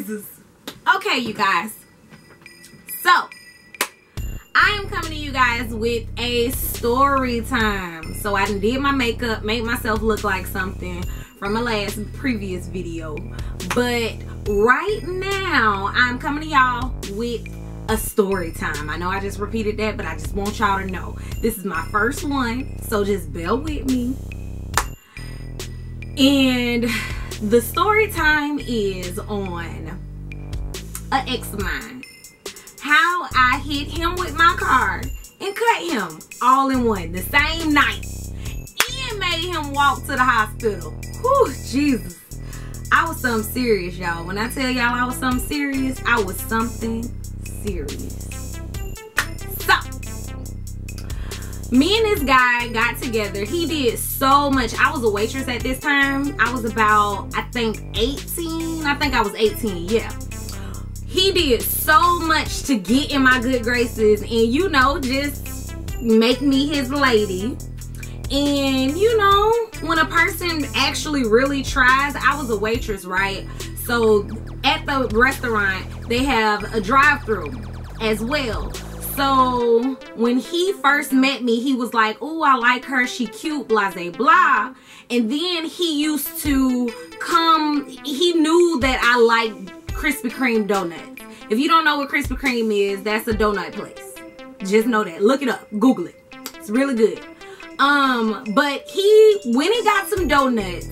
Jesus. Okay, you guys. So, I am coming to you guys with a story time. So, I did my makeup, made myself look like something from my previous video. But right now, I'm coming to y'all with a story time. I know I just repeated that, but I just want y'all to know. This is my first one, so just bear with me. And the story time is on an ex of mine. How I hit him with my car and cut him all in one the same night. And made him walk to the hospital. Whew, Jesus. I was something serious, y'all. When I tell y'all I was something serious, I was something serious. So, me and this guy got together. He did so much. I was a waitress at this time. I was about, I think 18. I think I was 18, yeah. He did so much to get in my good graces and, you know, just make me his lady. And, you know, when a person actually really tries, I was a waitress, right? So at the restaurant, they have a drive-thru as well. So when he first met me, he was like, "Oh, I like her. She cute, blah, blah, blah." And then he used to come, he knew that I liked Krispy Kreme donuts. If you don't know what Krispy Kreme is, that's a donut place. Just know that. Look it up. Google it. It's really good. But he, when he got some donuts,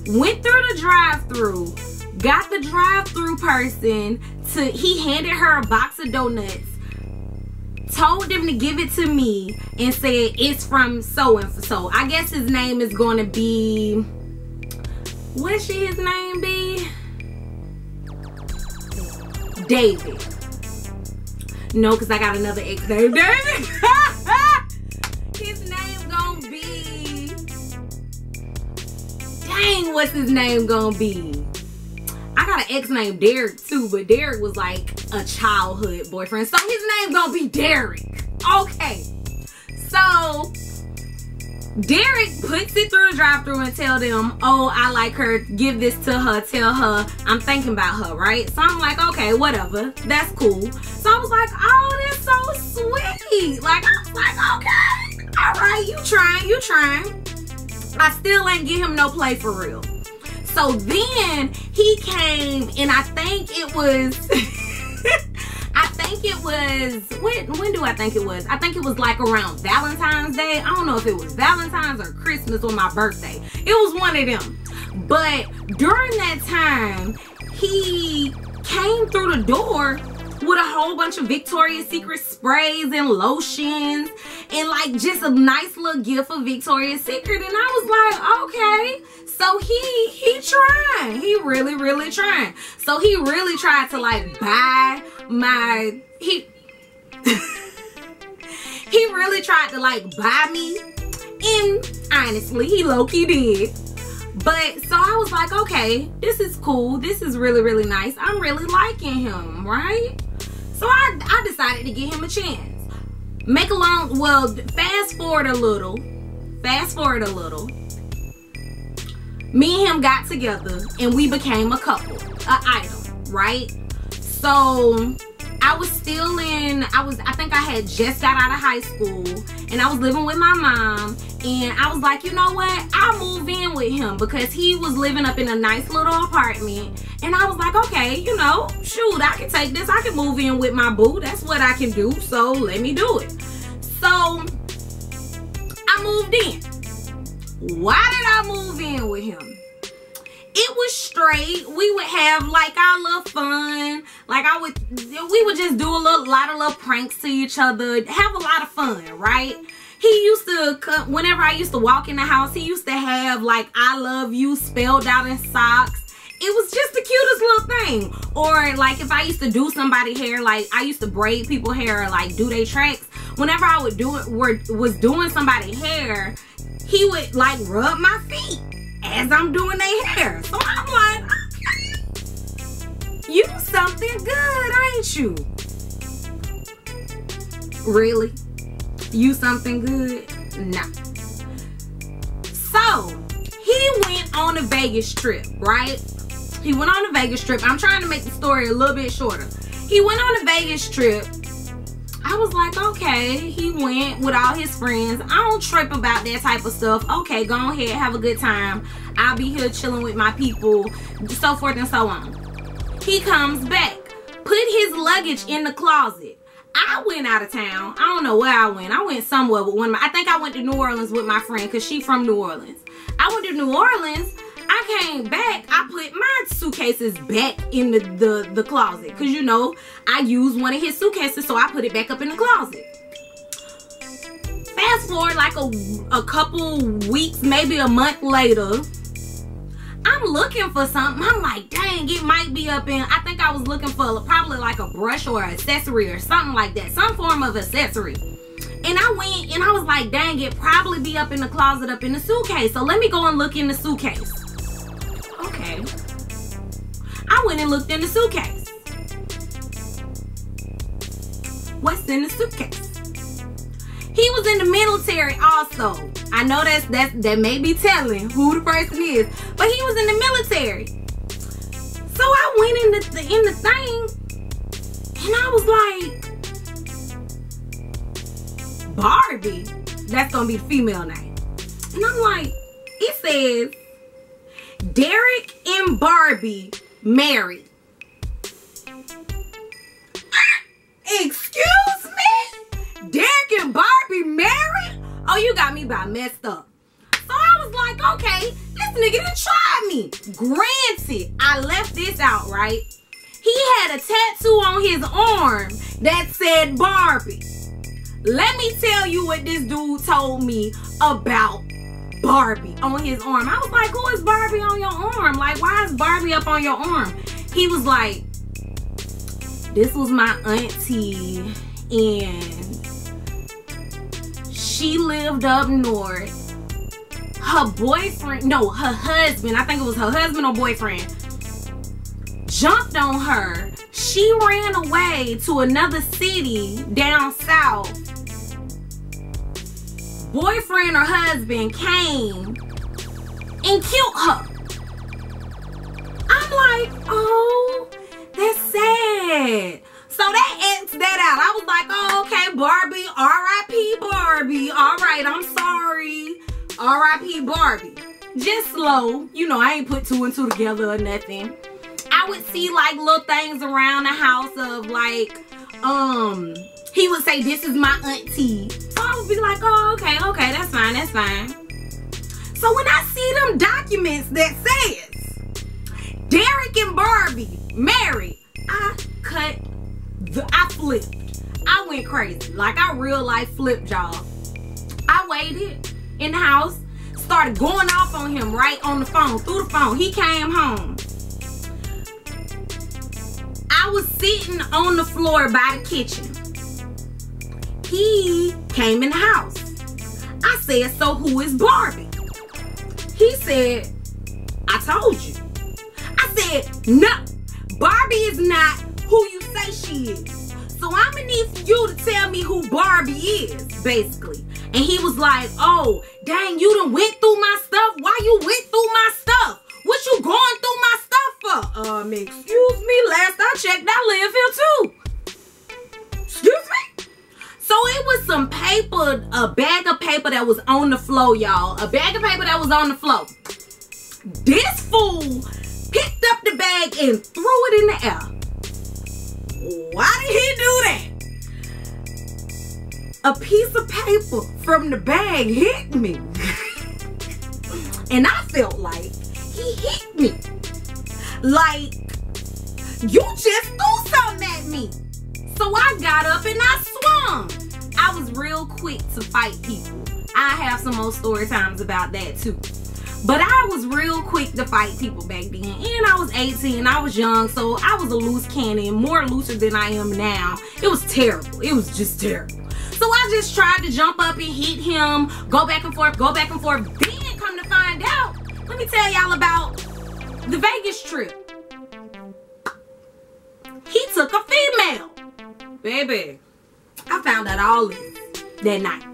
went through the drive-thru, got the drive-thru person to, he handed her a box of donuts, told them to give it to me, and said it's from so and so. I guess his name is going to be, what should his name be? David. No, because I got another ex named David. His name gonna be, dang, what's his name gonna be? I got an ex named Derek too, but Derek was like a childhood boyfriend, so his name gonna be Derek. Okay, so Derek puts it through the drive-thru and tell them, "Oh, I like her, give this to her, tell her I'm thinking about her," right? So I'm like, okay, whatever, that's cool. So I was like, oh, that's so sweet. Like, I was like, okay, all right, you trying. I still ain't give him no play for real. So then he came, and I think it was, when do I think it was? I think it was like around Valentine's Day. I don't know if it was Valentine's or Christmas or my birthday. It was one of them. But during that time, he came through the door with a whole bunch of Victoria's Secret sprays and lotions and like just a nice little gift of Victoria's Secret. And I was like, okay. So he trying. He really trying. So he really tried to like buy my, he really tried to like buy me, and honestly he low-key did. But so I was like, okay, this is cool, this is really nice, I'm really liking him, right? So I decided to give him a chance. Fast forward a little, me and him got together and we became a couple, an item, right? So I was still I think I had just got out of high school, and I was living with my mom, and I was like, you know what, I'll move in with him because he was living up in a nice little apartment. And I was like, okay, you know, shoot, I can take this, I can move in with my boo, that's what I can do, so let me do it. So I moved in. Why did I move in with him? It was straight. We would have like our little fun. Like we would just do a lot of little pranks to each other, have a lot of fun, right? He used to come, whenever I used to walk in the house, he used to have like "I love you" spelled out in socks. It was just the cutest little thing. Or like if I used to do somebody's hair, like I used to braid people's hair or like do their tracks. Whenever I would do it, was doing somebody's hair, he would like rub my feet as I'm doing their hair. So I'm like, okay, you something good, ain't you? Really? You something good? Nah. So he went on a Vegas trip, right? He went on a Vegas trip. I'm trying to make the story a little bit shorter. He went on a Vegas trip. I was like, okay, he went with all his friends. I don't trip about that type of stuff. Okay, go ahead, have a good time. I'll be here chilling with my people, so forth and so on. He comes back, put his luggage in the closet. I went out of town. I don't know where I went. I went somewhere with one of my, I think I went to New Orleans with my friend because she from New Orleans. I went to New Orleans. I came back. I put my suitcases back in the closet because, you know, I used one of his suitcases, so I put it back up in the closet. Fast forward like a couple weeks, maybe a month later, I'm looking for something. I'm like, dang, it might be up in, I think I was looking for probably like a brush or an accessory or something like that. Some form of accessory. And I went and I was like, dang, it probably be up in the closet, up in the suitcase. So let me go and look in the suitcase. Okay. I went and looked in the suitcase. What's in the suitcase? He was in the military also. I know that may be telling who the person is, but he was in the military. So I went in the thing, and I was like, Barbie. That's gonna be the female name. And I'm like, it says Derek and Barbie married. Excuse me? Derek and Barbie married? Oh, you got me about messed up. So I was like, okay, this nigga done tried me. Granted, I left this out, right? He had a tattoo on his arm that said Barbie. Let me tell you what this dude told me about Barbie on his arm. I was like, who is Barbie on your arm? Like, why is Barbie up on your arm? He was like, this was my auntie, and she lived up north. Her boyfriend, no, her husband, I think it was her husband or boyfriend, jumped on her. She ran away to another city down south. Boyfriend or husband came and killed her. I'm like, oh, that's sad. So that ends that out. I was like, oh, okay, Barbie, R.I.P. Barbie. All right, I'm sorry. R.I.P. Barbie. Just slow. You know, I ain't put two and two together or nothing. I would see like little things around the house of like, he would say, this is my auntie. So I would be like, oh, okay, that's fine, that's fine. So when I see them documents that says Derek and Barbie married, I flipped. I went crazy. Like, I real life flipped, y'all. I waited in the house, started going off on him right on the phone, through the phone. He came home. I was sitting on the floor by the kitchen. He came in the house. I said, so who is Barbie? He said, I told you. I said, no, Barbie is not who you say she is. So I'm gonna need for you to tell me who Barbie is, basically. And he was like, oh, dang, you done went through my stuff? Why you went through my stuff? What you going through my stuff for? Excuse me, last I checked, I live here too. Excuse me? So it was some paper, a bag of paper that was on the floor, y'all. A bag of paper that was on the floor. This fool picked up the bag and threw it in the air. Why did he do that? A piece of paper from the bag hit me. And I felt like he hit me. Like, you just threw something at me. So I got up and I swung. I was real quick to fight people. I have some more story times about that too. But I was real quick to fight people back then. And I was 18, I was young, so I was a loose cannon, more looser than I am now. It was terrible. It was just terrible. So I just tried to jump up and hit him, go back and forth, go back and forth. Then come to find out, let me tell y'all about the Vegas trip. He took a female. Baby, I found out all this that night.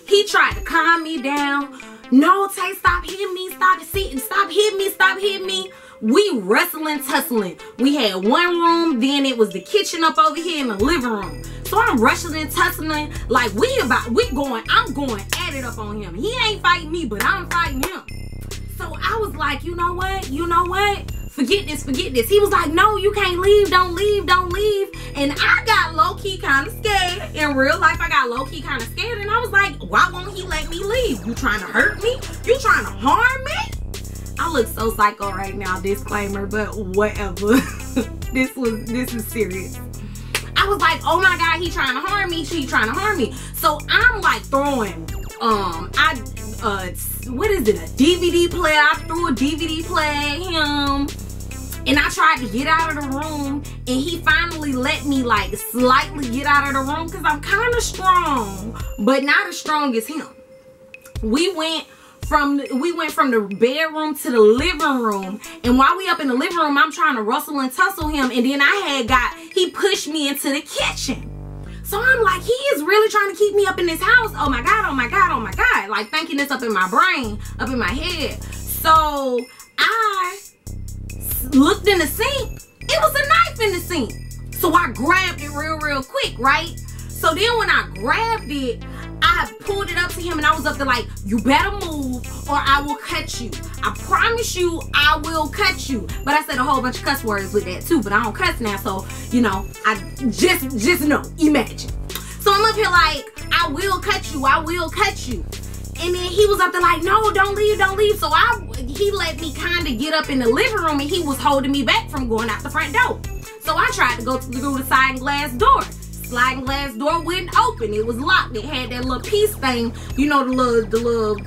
He tried to calm me down. No, Tay, stop hitting me, stop sitting, stop hitting me, stop hitting me. We wrestling, tussling. We had one room, then it was the kitchen up over here in the living room. So I'm wrestling and tussling, like I'm going at it up on him. He ain't fighting me, but I'm fighting him. So I was like, you know what? Forget this. He was like, no, you can't leave. Don't leave. And I got low-key kind of scared. In real life, I got low-key kind of scared. And I was like, why won't he let me leave? You trying to hurt me? You trying to harm me? I look so psycho right now, disclaimer, but whatever. This is serious. I was like, oh my God, he trying to harm me. She trying to harm me. So I'm like throwing, what is it, a DVD player? I threw a DVD player at him. And I tried to get out of the room, and he finally let me like slightly get out of the room because I'm kind of strong, but not as strong as him. We went from the bedroom to the living room, and while we up in the living room, I'm trying to wrestle and tussle him, and then he pushed me into the kitchen. So I'm like, he is really trying to keep me up in this house. Oh my God, like thinking this up in my brain, up in my head. So I looked in the sink. It was a knife in the sink. So I grabbed it real quick, right? So then when I grabbed it, I pulled it up to him, and I was up there like, you better move or I will cut you. I promise you I will cut you. But I said a whole bunch of cuss words with that too, but I don't cuss now, so you know, I just know, imagine. So I'm up here like, I will cut you. And then he was up there like, no, don't leave. So he let me kind of get up in the living room, and he was holding me back from going out the front door. So I tried to go through the sliding glass door. Sliding glass door wouldn't open. It was locked. It had that little piece thing, you know, the little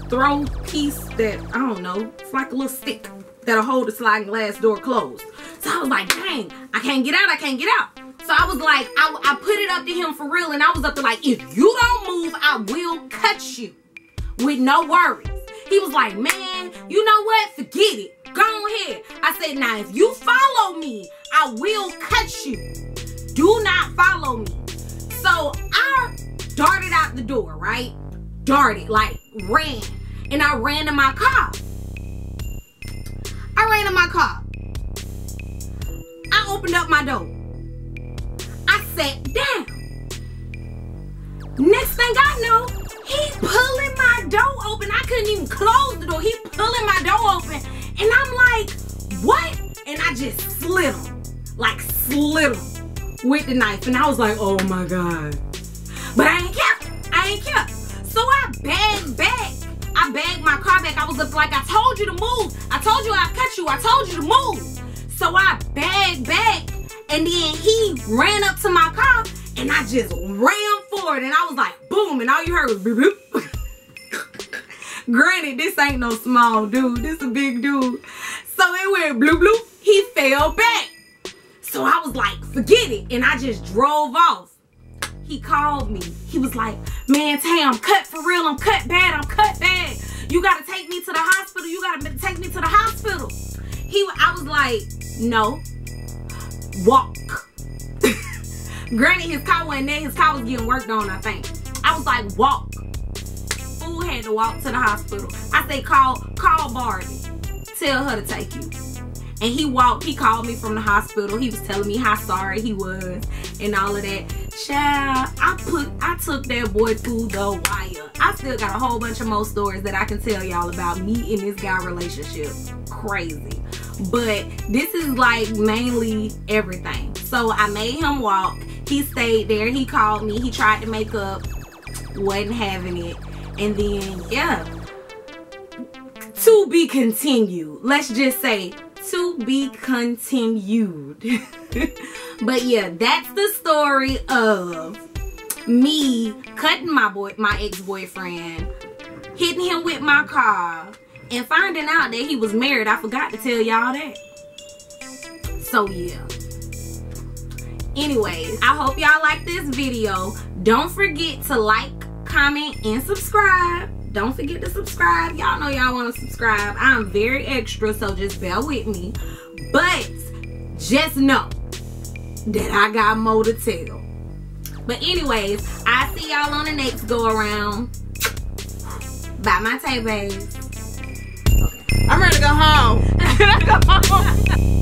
throw piece that, I don't know, it's like a little stick that'll hold the sliding glass door closed. So I was like, dang, I can't get out. So I was like, I put it up to him for real, and I was up to like, if you don't move, I will cut you with no worries. He was like, man, you know what? Forget it. Go ahead. I said, now, if you follow me, I will cut you. Do not follow me. So I darted out the door, right? Darted, like ran. And I ran to my car. I opened up my door. I sat down. Next thing I know, he pulling my door open. I couldn't even close the door. He pulling my door open. And I'm like, what? And I just slid him. Like slid him with the knife. And I was like, oh my God. But I ain't care. So I bagged back. I bagged my car back. I was up like, I told you to move. I told you I'd cut you. I told you to move. So I bagged back. And then he ran up to my car. And I just ran forward. And I was like, boom. And all you heard was boop, boop. Granted, this ain't no small dude. This a big dude. So it went bloop, bloop. He fell back. So I was like, forget it. And I just drove off. He called me. He was like, man, Tay, I'm cut for real. I'm cut bad. You got to take me to the hospital. I was like, no. Walk. Granted, his car wasn't there. His car was getting worked on, I think. I was like, walk. Fool had to walk to the hospital. I said, call Barbie. Tell her to take you. And he walked. He called me from the hospital. He was telling me how sorry he was and all of that. Child, I took that boy through the wire. I still got a whole bunch of more stories that I can tell y'all about me and this guy relationship. Crazy. But this is like mainly everything. So I made him walk. He stayed there. He called me. He tried to make up. Wasn't having it. And then, yeah. To be continued. Let's just say, to be continued. But yeah, that's the story of me cutting my ex-boyfriend, hitting him with my car, and finding out that he was married. I forgot to tell y'all that. So yeah. Anyways, I hope y'all like this video. Don't forget to like, comment, and subscribe. Don't forget to subscribe. Y'all know y'all want to subscribe. I'm very extra, so just bear with me. But just know that I got more to tell. But anyways, I'll see y'all on the next go around. Bye, my TayBae. Okay. I'm ready. to go home. Can I go home?